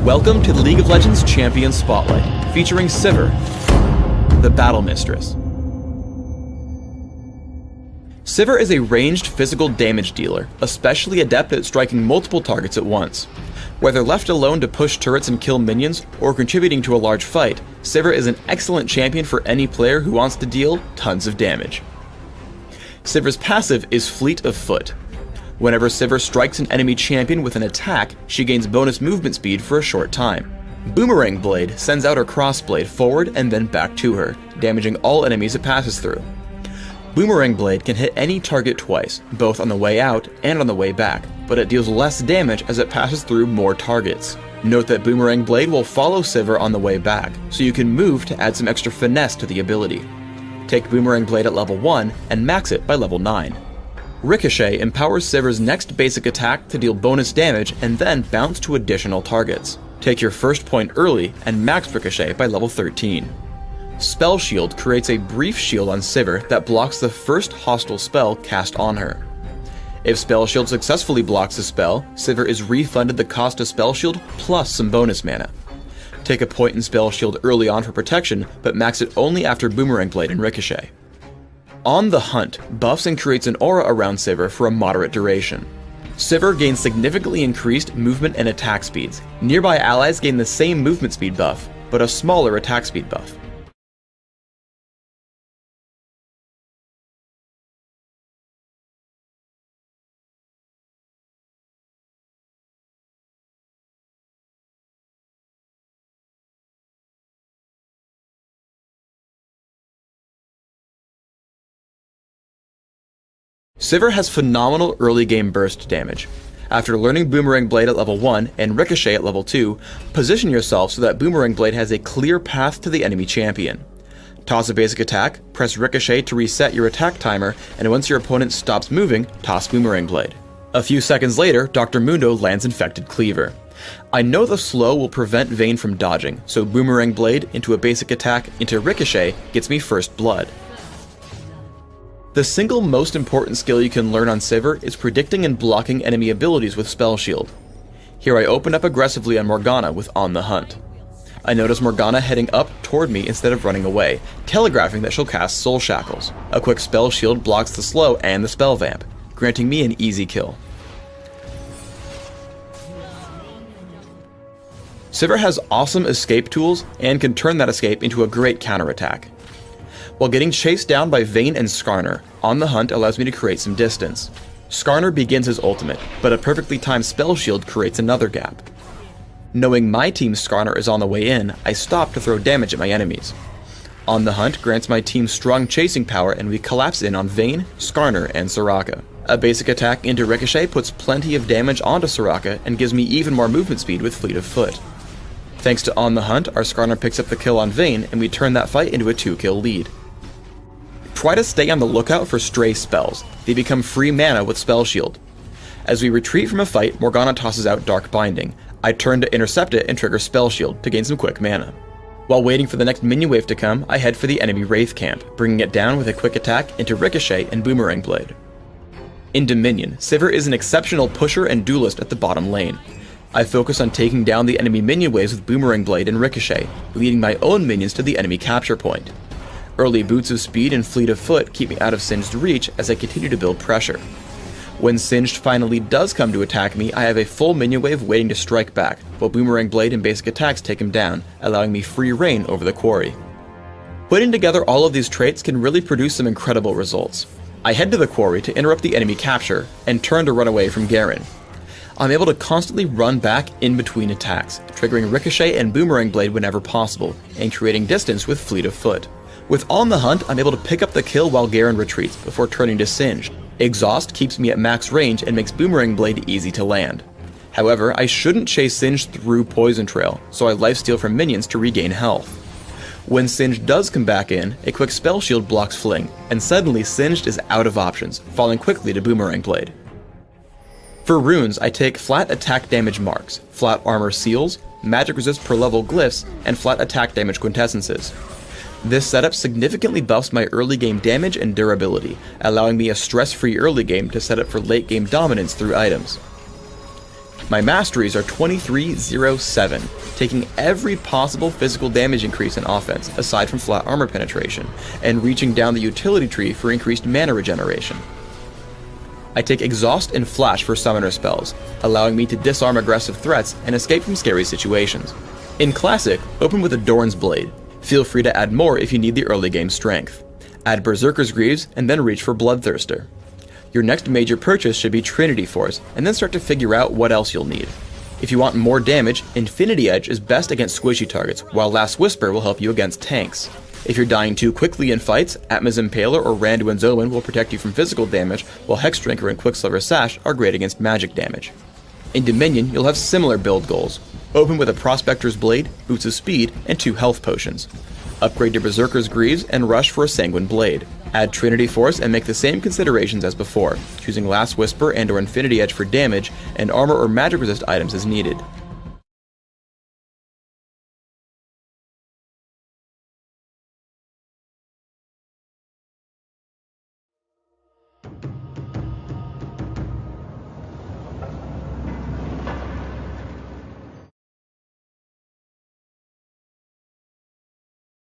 Welcome to the League of Legends Champion Spotlight, featuring Sivir, the Battle Mistress. Sivir is a ranged physical damage dealer, especially adept at striking multiple targets at once. Whether left alone to push turrets and kill minions, or contributing to a large fight, Sivir is an excellent champion for any player who wants to deal tons of damage. Sivir's passive is Fleet of Foot. Whenever Sivir strikes an enemy champion with an attack, she gains bonus movement speed for a short time. Boomerang Blade sends out her crossblade forward and then back to her, damaging all enemies it passes through. Boomerang Blade can hit any target twice, both on the way out and on the way back, but it deals less damage as it passes through more targets. Note that Boomerang Blade will follow Sivir on the way back, so you can move to add some extra finesse to the ability. Take Boomerang Blade at level 1 and max it by level 9. Ricochet empowers Sivir's next basic attack to deal bonus damage and then bounce to additional targets. Take your first point early and max Ricochet by level 13. Spell Shield creates a brief shield on Sivir that blocks the first hostile spell cast on her. If Spell Shield successfully blocks a spell, Sivir is refunded the cost of Spell Shield plus some bonus mana. Take a point in Spell Shield early on for protection, but max it only after Boomerang Blade and Ricochet. On the Hunt buffs and creates an aura around Sivir for a moderate duration. Sivir gains significantly increased movement and attack speeds. Nearby allies gain the same movement speed buff, but a smaller attack speed buff. Sivir has phenomenal early game burst damage. After learning Boomerang Blade at level 1 and Ricochet at level 2, position yourself so that Boomerang Blade has a clear path to the enemy champion. Toss a basic attack, press Ricochet to reset your attack timer, and once your opponent stops moving, toss Boomerang Blade. A few seconds later, Dr. Mundo lands Infected Cleaver. I know the slow will prevent Vayne from dodging, so Boomerang Blade into a basic attack into Ricochet gets me first blood. The single most important skill you can learn on Sivir is predicting and blocking enemy abilities with Spell Shield. Here I open up aggressively on Morgana with On the Hunt. I notice Morgana heading up toward me instead of running away, telegraphing that she'll cast Soul Shackles. A quick Spell Shield blocks the slow and the Spell Vamp, granting me an easy kill. Sivir has awesome escape tools and can turn that escape into a great counterattack. While getting chased down by Vayne and Skarner, On the Hunt allows me to create some distance. Skarner begins his ultimate, but a perfectly timed Spell Shield creates another gap. Knowing my team's Skarner is on the way in, I stop to throw damage at my enemies. On the Hunt grants my team strong chasing power and we collapse in on Vayne, Skarner, and Soraka. A basic attack into Ricochet puts plenty of damage onto Soraka and gives me even more movement speed with Fleet of Foot. Thanks to On the Hunt, our Skarner picks up the kill on Vayne and we turn that fight into a 2-kill lead. Try to stay on the lookout for stray spells. They become free mana with Spell Shield. As we retreat from a fight, Morgana tosses out Dark Binding. I turn to intercept it and trigger Spell Shield to gain some quick mana. While waiting for the next minion wave to come, I head for the enemy Wraith camp, bringing it down with a quick attack into Ricochet and Boomerang Blade. In Dominion, Sivir is an exceptional pusher and duelist at the bottom lane. I focus on taking down the enemy minion waves with Boomerang Blade and Ricochet, leading my own minions to the enemy capture point. Early boots of speed and Fleet of Foot keep me out of Singed's reach as I continue to build pressure. When Singed finally does come to attack me, I have a full minion wave waiting to strike back, while Boomerang Blade and basic attacks take him down, allowing me free reign over the quarry. Putting together all of these traits can really produce some incredible results. I head to the quarry to interrupt the enemy capture, and turn to run away from Garen. I'm able to constantly run back in between attacks, triggering Ricochet and Boomerang Blade whenever possible, and creating distance with Fleet of Foot. With On the Hunt, I'm able to pick up the kill while Garen retreats before turning to Singed. Exhaust keeps me at max range and makes Boomerang Blade easy to land. However, I shouldn't chase Singed through Poison Trail, so I lifesteal from minions to regain health. When Singed does come back in, a quick Spell Shield blocks Fling, and suddenly Singed is out of options, falling quickly to Boomerang Blade. For runes, I take flat attack damage marks, flat armor seals, magic resist per level glyphs, and flat attack damage quintessences. This setup significantly buffs my early game damage and durability, allowing me a stress-free early game to set up for late game dominance through items. My masteries are 2307, taking every possible physical damage increase in offense, aside from flat armor penetration, and reaching down the utility tree for increased mana regeneration. I take Exhaust and Flash for summoner spells, allowing me to disarm aggressive threats and escape from scary situations. In Classic, open with a Doran's Blade. Feel free to add more if you need the early game strength. Add Berserker's Greaves, and then reach for Bloodthirster. Your next major purchase should be Trinity Force, and then start to figure out what else you'll need. If you want more damage, Infinity Edge is best against squishy targets, while Last Whisper will help you against tanks. If you're dying too quickly in fights, Atma's Impaler or Randuin's Omen will protect you from physical damage, while Hexdrinker and Quicksilver Sash are great against magic damage. In Dominion, you'll have similar build goals. Open with a Prospector's Blade, Boots of Speed, and 2 health potions. Upgrade to Berserker's Greaves and rush for a Sanguine Blade. Add Trinity Force and make the same considerations as before, choosing Last Whisper and or Infinity Edge for damage, and armor or magic resist items as needed.